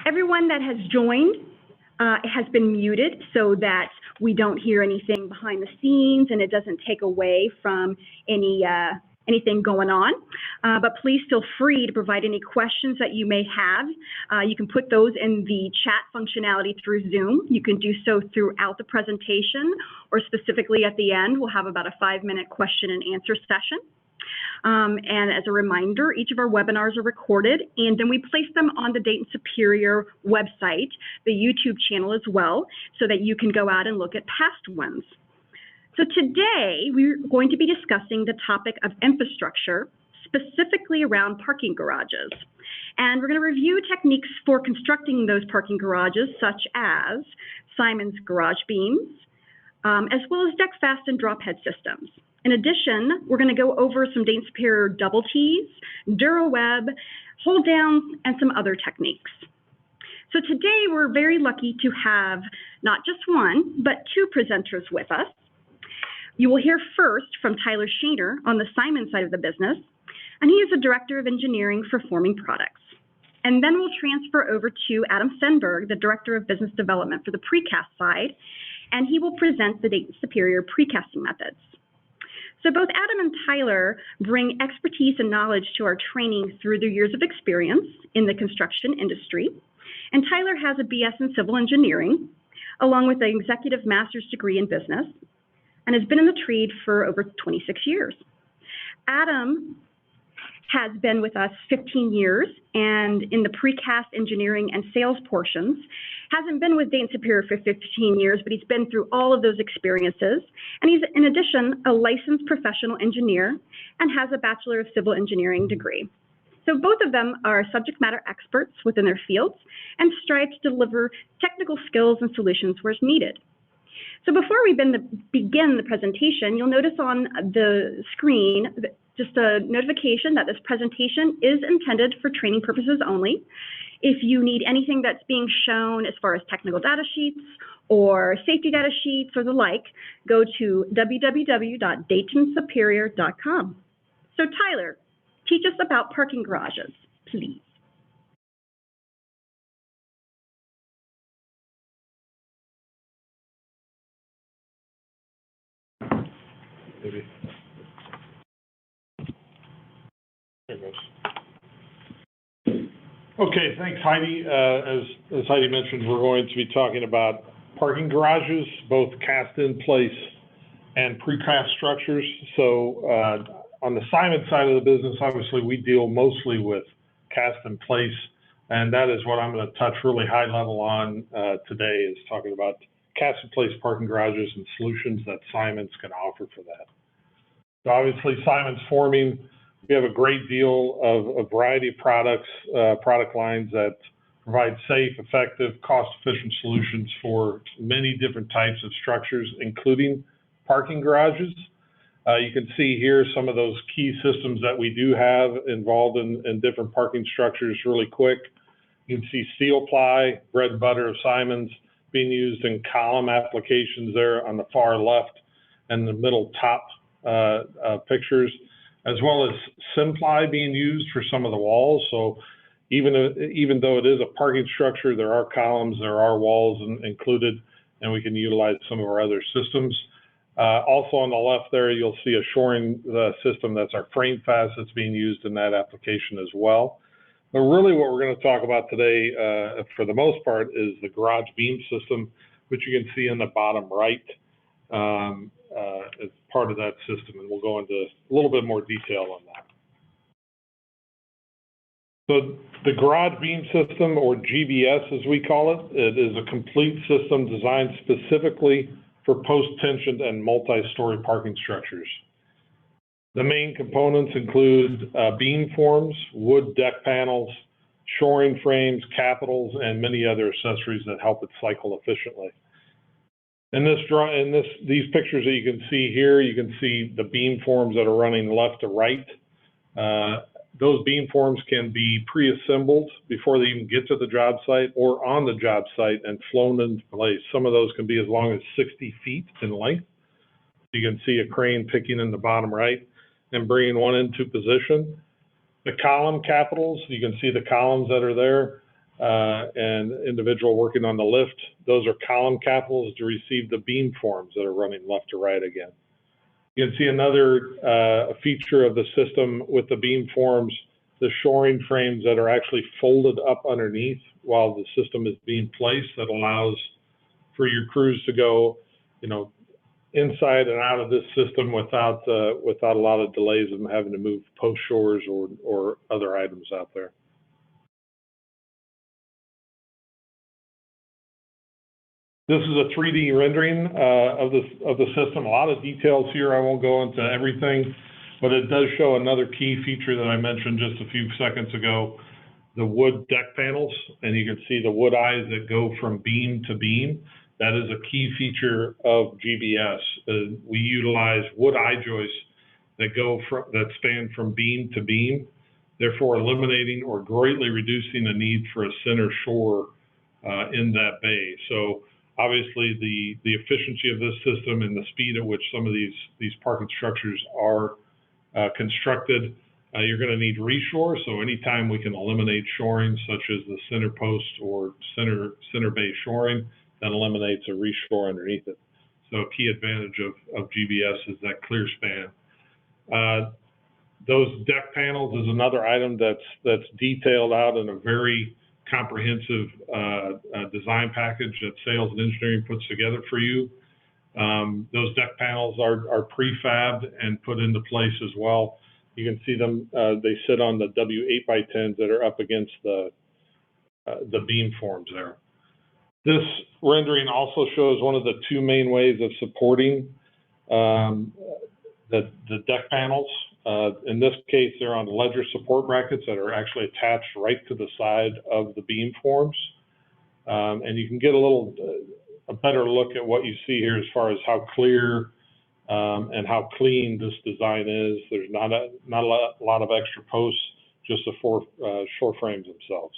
Everyone that has joined has been muted so that we don't hear anything behind the scenes and it doesn't take away from anything going on. But please feel free to provide any questions that you may have. You can put those in the chat functionality through Zoom. You can do so throughout the presentation, or specifically at the end, we'll have about a 5-minute question and answer session. And as a reminder, each of our webinars are recorded, and then we place them on the Dayton Superior website, the YouTube channel as well, so that you can go out and look at past ones. So today, we're going to be discussing the topic of infrastructure, specifically around parking garages. And we're going to review techniques for constructing those parking garages, such as Simon's garage beams, as well as deck fast and drop head systems. In addition, we're going to go over some Dayton Superior double T's, DuraWeb, hold downs, and some other techniques. So today we're very lucky to have not just one, but two presenters with us. You will hear first from Tyler Shaner on the Simon side of the business, and he is the Director of Engineering for Forming Products. And then we'll transfer over to Adam Stenberg, the Director of Business Development for the precast side, and he will present the Dayton Superior precasting methods. So both Adam and Tyler bring expertise and knowledge to our training through their years of experience in the construction industry. And Tyler has a BS in civil engineering, along with an executive master's degree in business, and has been in the trade for over 26 years. Adam has been with us 15 years, and in the precast engineering and sales portions, hasn't been with Dayton Superior for 15 years, but he's been through all of those experiences. And he's, in addition, a licensed professional engineer and has a Bachelor of Civil Engineering degree. So both of them are subject matter experts within their fields and strive to deliver technical skills and solutions where it's needed. So before we begin the presentation, you'll notice on the screen just a notification that this presentation is intended for training purposes only. If you need anything that's being shown as far as technical data sheets or safety data sheets or the like, go to www.daytonsuperior.com. So Tyler, teach us about parking garages, please. Maybe. Okay, thanks, Heidi. As Heidi mentioned, we're going to be talking about parking garages, both cast in place and precast structures. So on the Simon side of the business, obviously we deal mostly with cast in place, and that is what I'm going to touch really high level on today, is talking about cast in place parking garages and solutions that Simon's can offer for that. So obviously Simon's Forming, we have a great deal of a variety of products, product lines that provide safe, effective, cost-efficient solutions for many different types of structures, including parking garages. You can see here some of those key systems that we do have involved in different parking structures really quick. You can see steel ply, bread and butter of Simon's, being used in column applications there on the far left and the middle top pictures, as well as Simply being used for some of the walls. So even though it is a parking structure, there are columns, there are walls included, and we can utilize some of our other systems. Also on the left there, you'll see a shoring system. That's our frame fast that's being used in that application as well. But really what we're going to talk about today, for the most part, is the garage beam system, which you can see in the bottom right as part of that system. And we'll go into a little bit more detail on that. So the garage beam system, or GBS as we call it, it is a complete system designed specifically for post-tensioned and multi-story parking structures. The main components include beam forms, wood deck panels, shoring frames, capitals, and many other accessories that help it cycle efficiently. In these pictures that you can see here, you can see the beam forms that are running left to right. Those beam forms can be pre-assembled before they even get to the job site or on the job site and flown into place. Some of those can be as long as 60 feet in length. You can see a crane picking in the bottom right and bringing one into position. The column capitals, you can see the columns that are there. and individual working on the lift. Those are column capitals to receive the beam forms that are running left to right again. You can see another feature of the system with the beam forms, the shoring frames that are actually folded up underneath while the system is being placed, that allows for your crews to go, inside and out of this system without a lot of delays of them having to move post shores or other items out there. This is a 3D rendering of the system. A lot of details here. I won't go into everything, but it does show another key feature that I mentioned just a few seconds ago, the wood deck panels, and you can see the wood eyes that go from beam to beam. That is a key feature of GBS. We utilize wood eye joists that span from beam to beam, therefore eliminating or greatly reducing the need for a center shore in that bay. So obviously the efficiency of this system and the speed at which some of these parking structures are constructed, you're going to need reshore. So anytime we can eliminate shoring, such as the center post or center bay shoring, that eliminates a reshore underneath it. So a key advantage of GBS is that clear span. Those deck panels is another item that's detailed out in a very comprehensive design package that sales and engineering puts together for you. Those deck panels are prefabbed and put into place as well. You can see them, they sit on the W8x10s that are up against the beam forms there. This rendering also shows one of the two main ways of supporting the deck panels. In this case, they're on ledger support brackets that are actually attached right to the side of the beam forms. And you can get a better look at what you see here as far as how clear and how clean this design is. There's not a lot of extra posts, just the shore frames themselves.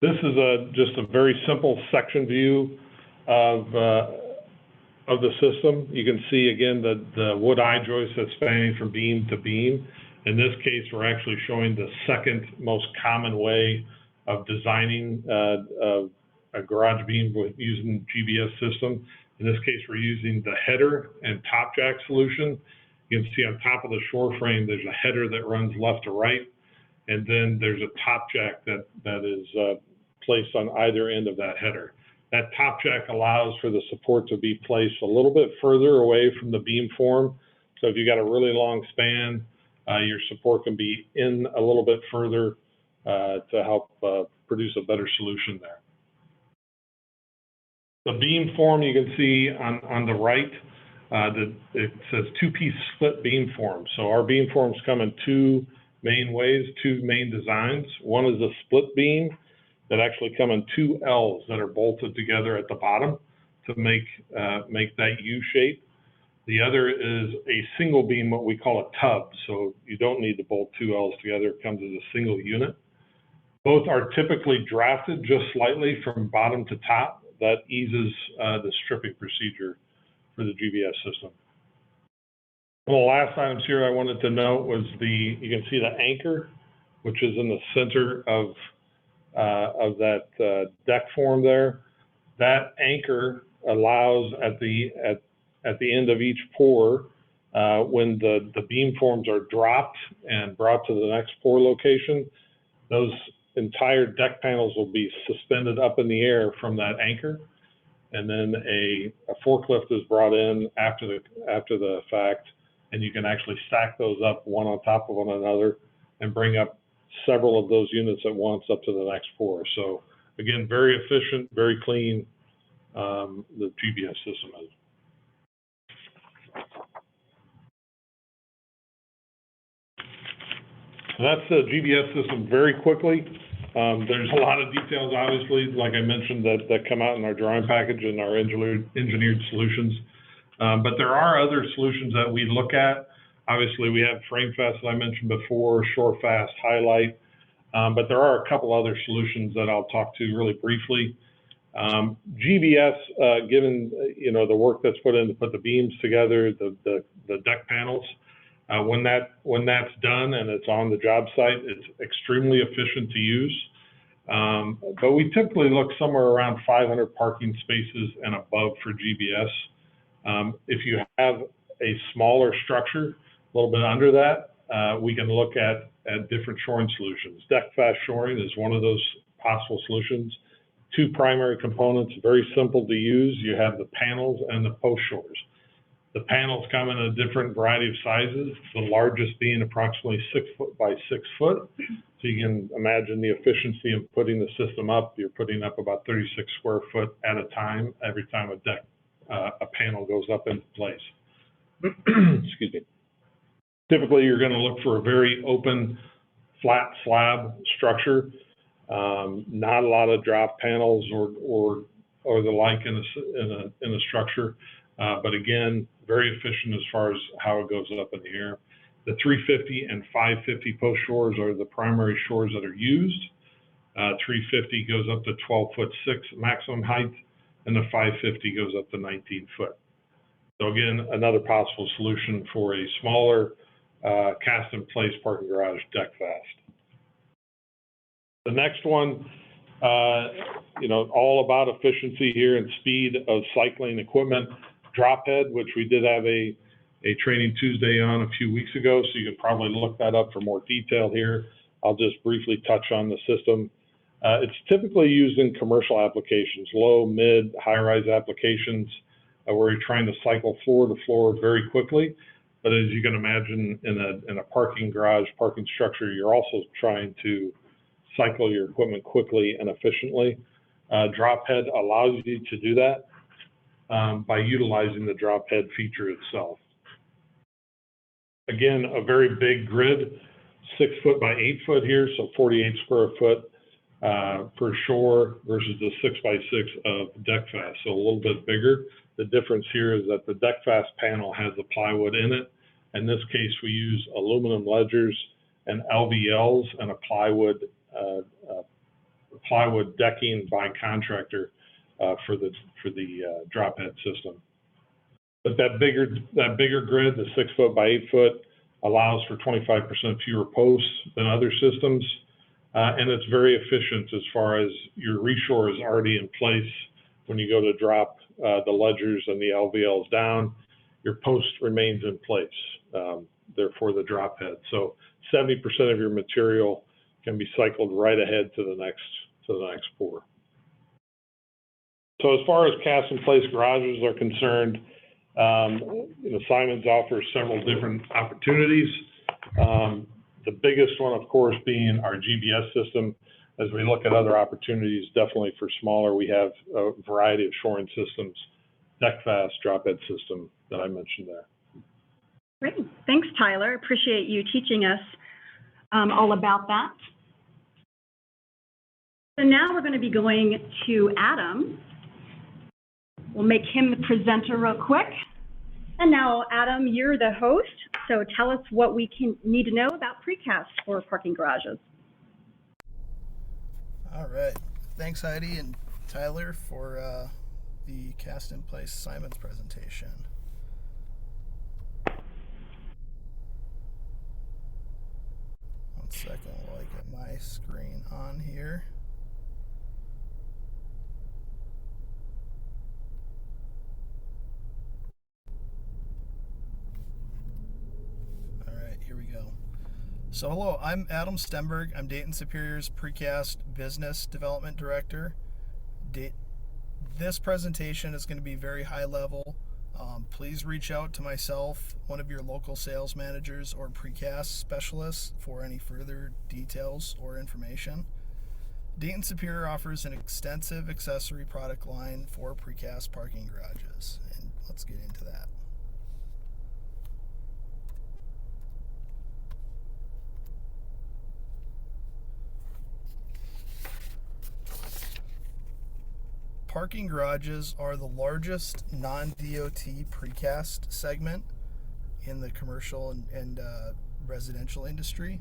This is just a very simple section view of the system. You can see again the wood eye joist that's spanning from beam to beam. In this case, we're actually showing the second most common way of designing a garage beam with using GBS system. In this case, we're using the header and top jack solution. You can see on top of the shore frame, there's a header that runs left to right, and then there's a top jack that is placed on either end of that header. That top jack allows for the support to be placed a little bit further away from the beam form. So if you got a really long span, your support can be in a little bit further to help produce a better solution there. The beam form you can see on the right, it says two-piece split beam form. So our beam forms come in two main ways, two main designs. One is a split beam that actually come in two L's that are bolted together at the bottom to make that U shape. The other is a single beam, what we call a tub. So you don't need to bolt two L's together. It comes as a single unit. Both are typically drafted just slightly from bottom to top. That eases the stripping procedure for the GBS system. One of the last items here I wanted to note was you can see the anchor, which is in the center of that deck form there. That anchor allows at the end of each pour, when the beam forms are dropped and brought to the next pour location, those entire deck panels will be suspended up in the air from that anchor, and then a forklift is brought in after the fact, and you can actually stack those up one on top of one another and bring up several of those units at once up to the next pour. So again, very efficient, very clean, the GBS system is. So that's the GBS system very quickly. There's a lot of details, obviously, like I mentioned, that come out in our drawing package and our engineered solutions. But there are other solutions that we look at. Obviously, we have FrameFast, that I mentioned before, ShoreFast, Highlight, but there are a couple other solutions that I'll talk to really briefly. GBS, given the work that's put in to put the beams together, the deck panels, When that's done and it's on the job site, it's extremely efficient to use. But we typically look somewhere around 500 parking spaces and above for GBS. If you have a smaller structure, a little bit under that, we can look at different shoring solutions. Deck fast shoring is one of those possible solutions. Two primary components, very simple to use. You have the panels and the post shores. The panels come in a different variety of sizes, the largest being approximately 6 foot by 6 foot. So you can imagine the efficiency of putting the system up. You're putting up about 36 square foot at a time every time a panel goes up into place. Excuse me. Typically, you're going to look for a very open, flat slab structure, not a lot of drop panels or the like in a structure. But again, very efficient as far as how it goes up in the air. The 350 and 550 post shores are the primary shores that are used. 350 goes up to 12'6" maximum height, and the 550 goes up to 19 foot. So again, another possible solution for a smaller cast-in-place parking garage deck fast. The next one, all about efficiency here and speed of cycling equipment. Drop head, which we did have a training Tuesday on a few weeks ago, so you can probably look that up for more detail here. I'll just briefly touch on the system. It's typically used in commercial applications, low, mid, high-rise applications, where you're trying to cycle floor to floor very quickly. But as you can imagine, in a parking garage, parking structure, you're also trying to cycle your equipment quickly and efficiently. Drop head allows you to do that by utilizing the drop head feature itself. Again, a very big grid, 6 foot by 8 foot here, so 48 square foot per shore versus the 6 by 6 of deck fast, so a little bit bigger. The difference here is that the deck fast panel has the plywood in it. In this case, we use aluminum ledgers and LVLs and a plywood decking by contractor for the drop head system. But that bigger grid, the 6 foot by 8 foot, allows for 25% fewer posts than other systems, and it's very efficient as far as your reshore is already in place. When you go to drop the ledgers and the LVLs down, your post remains in place. Therefore, the drop head. So 70% of your material can be cycled right ahead to the next pour. So as far as cast-in-place garages are concerned, Simons offers several different opportunities. The biggest one, of course, being our GBS system. As we look at other opportunities, definitely for smaller, we have a variety of shoring systems, deck fast, drop head system that I mentioned there. Great, thanks, Tyler. Appreciate you teaching us all about that. So now we're going to be going to Adam. We'll make him the presenter real quick. And now, Adam, you're the host, so tell us what we need to know about precast for parking garages. All right. Thanks, Heidi and Tyler, for the cast-in-place Simons presentation. One second while I get my screen on here. Here we go. So hello, I'm Adam Stenberg. I'm Dayton Superior's Precast Business Development Director. This presentation is going to be very high level. Please reach out to myself, one of your local sales managers or precast specialists for any further details or information. Dayton Superior offers an extensive accessory product line for precast parking garages, and let's get into that. Parking garages are the largest non-DOT precast segment in the commercial and residential industry.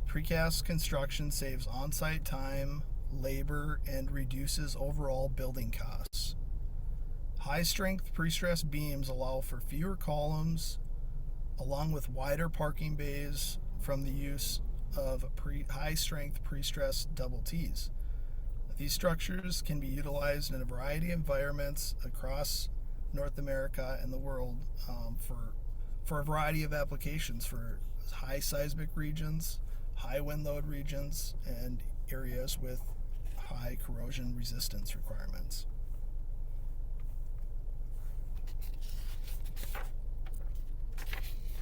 Precast construction saves on-site time, labor, and reduces overall building costs. High-strength pre-stressed beams allow for fewer columns, along with wider parking bays from the use of high-strength pre-stressed double T's. These structures can be utilized in a variety of environments across North America and the world for a variety of applications for high seismic regions, high wind load regions, and areas with high corrosion resistance requirements.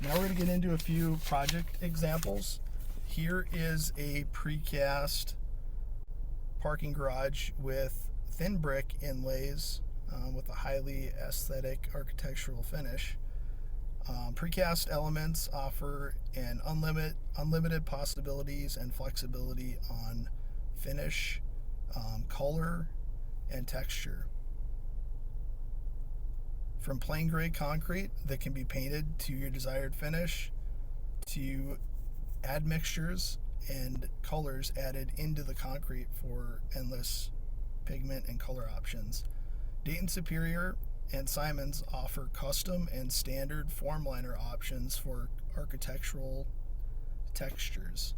Now we're going to get into a few project examples. Here is a precast parking garage with thin brick inlays with a highly aesthetic architectural finish. Precast elements offer an unlimited possibilities and flexibility on finish, color, and texture. From plain gray concrete that can be painted to your desired finish, to admixtures and colors added into the concrete for endless pigment and color options. Dayton Superior and Simons offer custom and standard formliner options for architectural textures.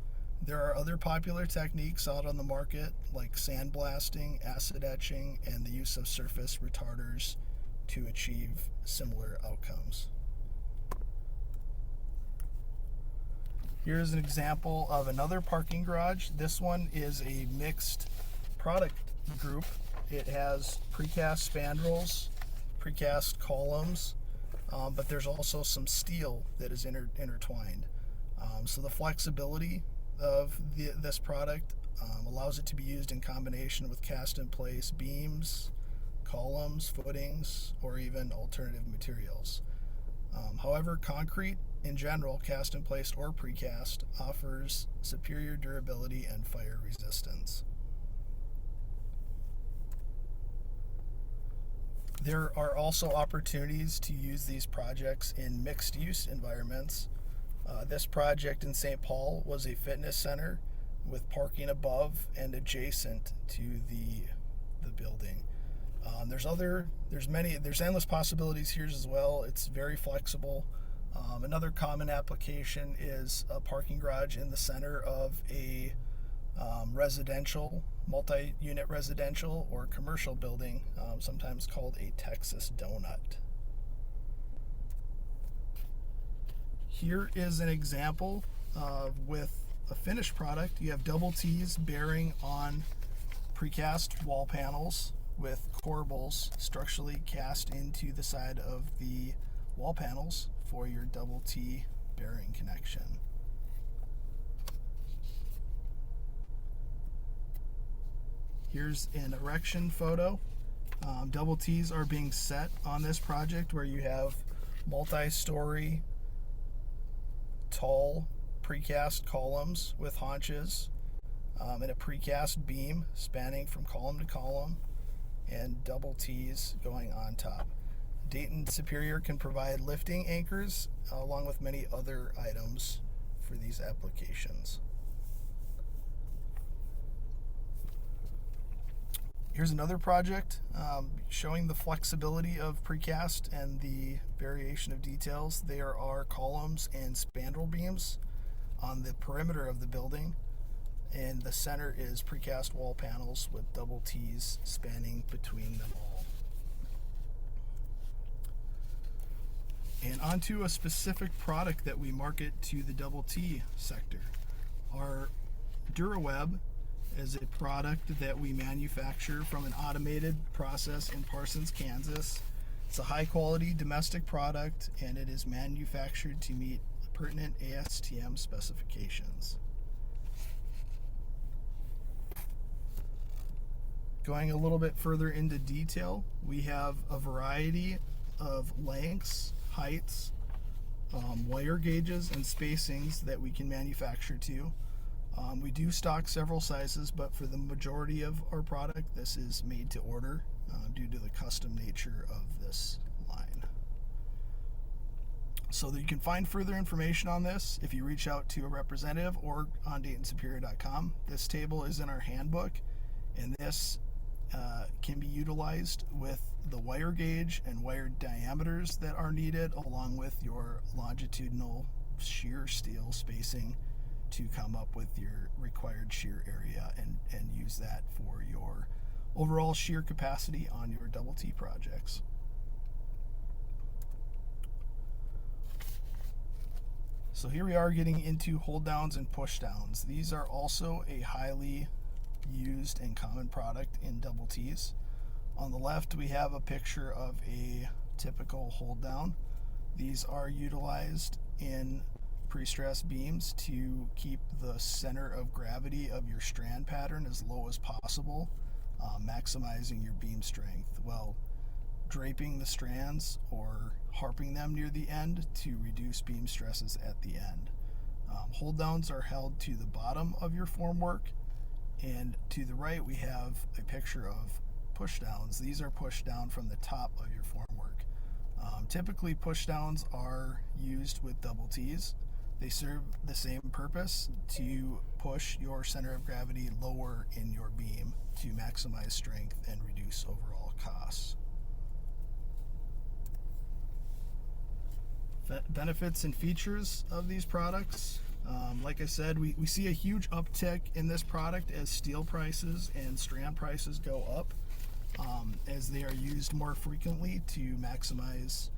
There are other popular techniques out on the market like sandblasting, acid etching, and the use of surface retarders to achieve similar outcomes. Here's an example of another parking garage. This one is a mixed product group. It has precast spandrels, precast columns, but there's also some steel that is intertwined. So the flexibility of this product allows it to be used in combination with cast-in-place beams, columns, footings, or even alternative materials. However, concrete in general, cast-in-place or precast, offers superior durability and fire resistance. There are also opportunities to use these projects in mixed-use environments. This project in St. Paul was a fitness center with parking above and adjacent to the building. There's endless possibilities here as well. It's very flexible. Another common application is a parking garage in the center of a residential, multi-unit residential or commercial building, sometimes called a Texas donut. Here is an example with a finished product. You have double T's bearing on precast wall panels with corbels structurally cast into the side of the wall panels for your double T bearing connection. Here's an erection photo. Double T's are being set on this project where you have multi-story tall precast columns with haunches and a precast beam spanning from column to column and double T's going on top. Dayton Superior can provide lifting anchors along with many other items for these applications. Here's another project showing the flexibility of precast and the variation of details. There are columns and spandrel beams on the perimeter of the building, and the center is precast wall panels with double T's spanning between them all. And onto a specific product that we market to the double T sector. Our DuraWeb is a product that we manufacture from an automated process in Parsons, Kansas. It's a high quality domestic product and it is manufactured to meet pertinent ASTM specifications. Going a little bit further into detail, we have a variety of lengths, heights, wire gauges, and spacings that we can manufacture to. We do stock several sizes, but for the majority of our product, this is made to order due to the custom nature of this line. So that you can find further information on this if you reach out to a representative or on DaytonSuperior.com. This table is in our handbook, and this can be utilized with the wire gauge and wire diameters that are needed, along with your longitudinal shear steel spacing to come up with your required shear area and use that for your overall shear capacity on your double T projects. So here we are getting into hold downs and push downs. These are also a highly used and common product in double T's. On the left, we have a picture of a typical hold down. These are utilized in pre-stressed beams to keep the center of gravity of your strand pattern as low as possible, maximizing your beam strength while draping the strands or harping them near the end to reduce beam stresses at the end. Hold downs are held to the bottom of your formwork, and to the right we have a picture of push downs. These are pushed down from the top of your formwork. Typically push downs are used with double T's. They serve the same purpose, to push your center of gravity lower in your beam to maximize strength and reduce overall costs. Benefits and features of these products. Like I said, we see a huge uptick in this product as steel prices and strand prices go up, as they are used more frequently to maximize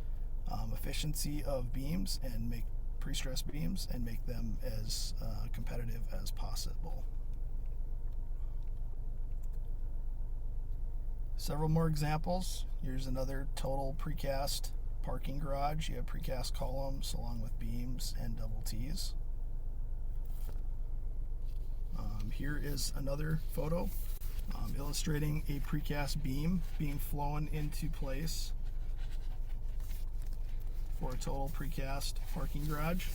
efficiency of beams and make pre-stressed beams and make them as competitive as possible. Several more examples. Here's another total precast parking garage. You have precast columns along with beams and double T's. Here is another photo illustrating a precast beam being flown into place for a total precast parking garage.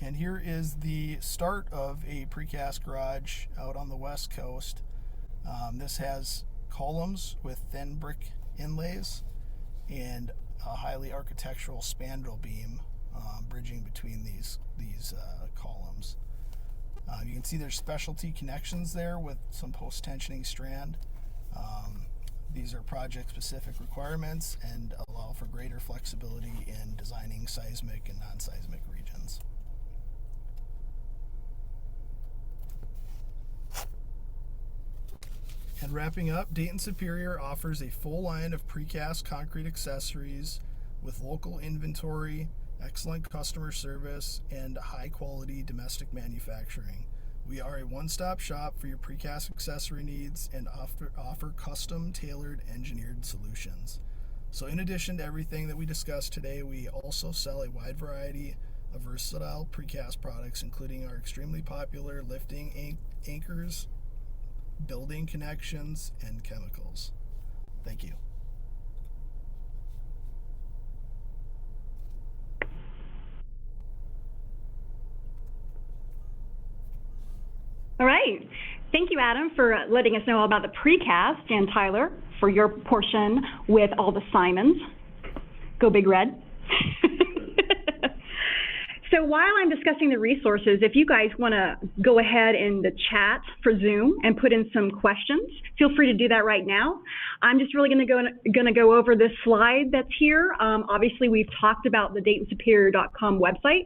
And here is the start of a precast garage out on the West Coast. This has columns with thin brick inlays and a highly architectural spandrel beam bridging between these columns. You can see there's specialty connections there with some post-tensioning strand. These are project-specific requirements and allow for greater flexibility in designing seismic and non-seismic regions. And wrapping up, Dayton Superior offers a full line of precast concrete accessories with local inventory, excellent customer service, and high-quality domestic manufacturing. We are a one-stop shop for your precast accessory needs and offer custom, tailored, engineered solutions. So in addition to everything that we discussed today, we also sell a wide variety of versatile precast products, including our extremely popular lifting anchors, building connections, and chemicals. Thank you. All right. Thank you, Adam, for letting us know all about the precast, and Tyler for your portion with all the Simons. Go Big Red. So while I'm discussing the resources, if you guys want to go ahead in the chat for Zoom and put in some questions, feel free to do that right now. I'm just really going to go over this slide that's here. Obviously, we've talked about the DaytonSuperior.com website.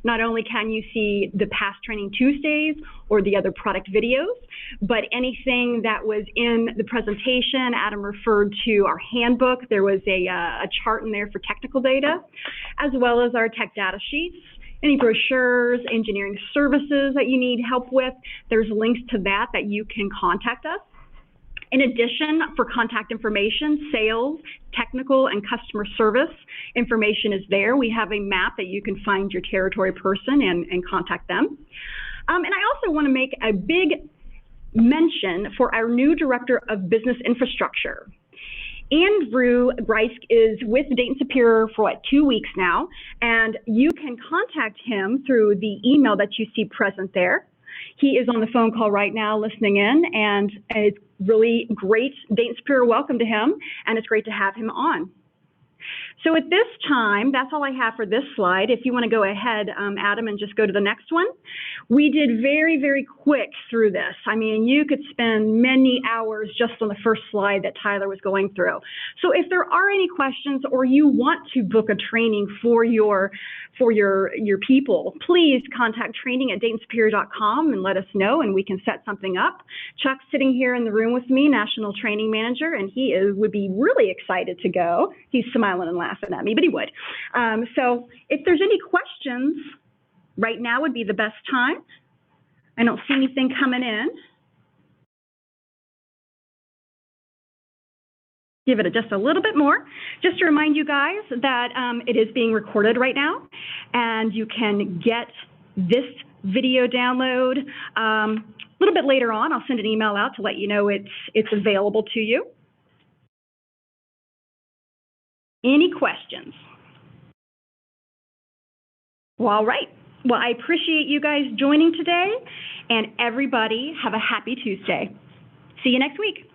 Not only can you see the past Training Tuesdays or the other product videos, but anything that was in the presentation. Adam referred to our handbook. There was a chart in there for technical data, as well as our tech data sheets. Any brochures, engineering services that you need help with, there's links to that you can contact us. In addition, for contact information, sales, technical, and customer service information is there. We have a map that you can find your territory person and contact them. And I also want to make a big mention for our new Director of Business Infrastructure. Andrew Bryce is with Dayton Superior for 2 weeks now, and you can contact him through the email that you see present there. He is on the phone call right now listening in, and it's really great. Dayton Superior welcome to him, and it's great to have him on. So at this time, that's all I have for this slide. If you want to go ahead, Adam, and just go to the next one. We did very, very quick through this. I mean, you could spend many hours just on the first slide that Tyler was going through. So if there are any questions or you want to book a training for your people, please contact training@DaytonSuperior.com and let us know, and we can set something up. Chuck's sitting here in the room with me, National Training Manager, and he would be really excited to go. He's smiling and laughing at me, but he would. So if there's any questions, right now would be the best time. I don't see anything coming in. Give it just a little bit more. Just to remind you guys that it is being recorded right now, and you can get this video download a little bit later on. I'll send an email out to let you know it's available to you. Any questions? Well, all right. Well, I appreciate you guys joining today, and everybody have a happy Tuesday. See you next week.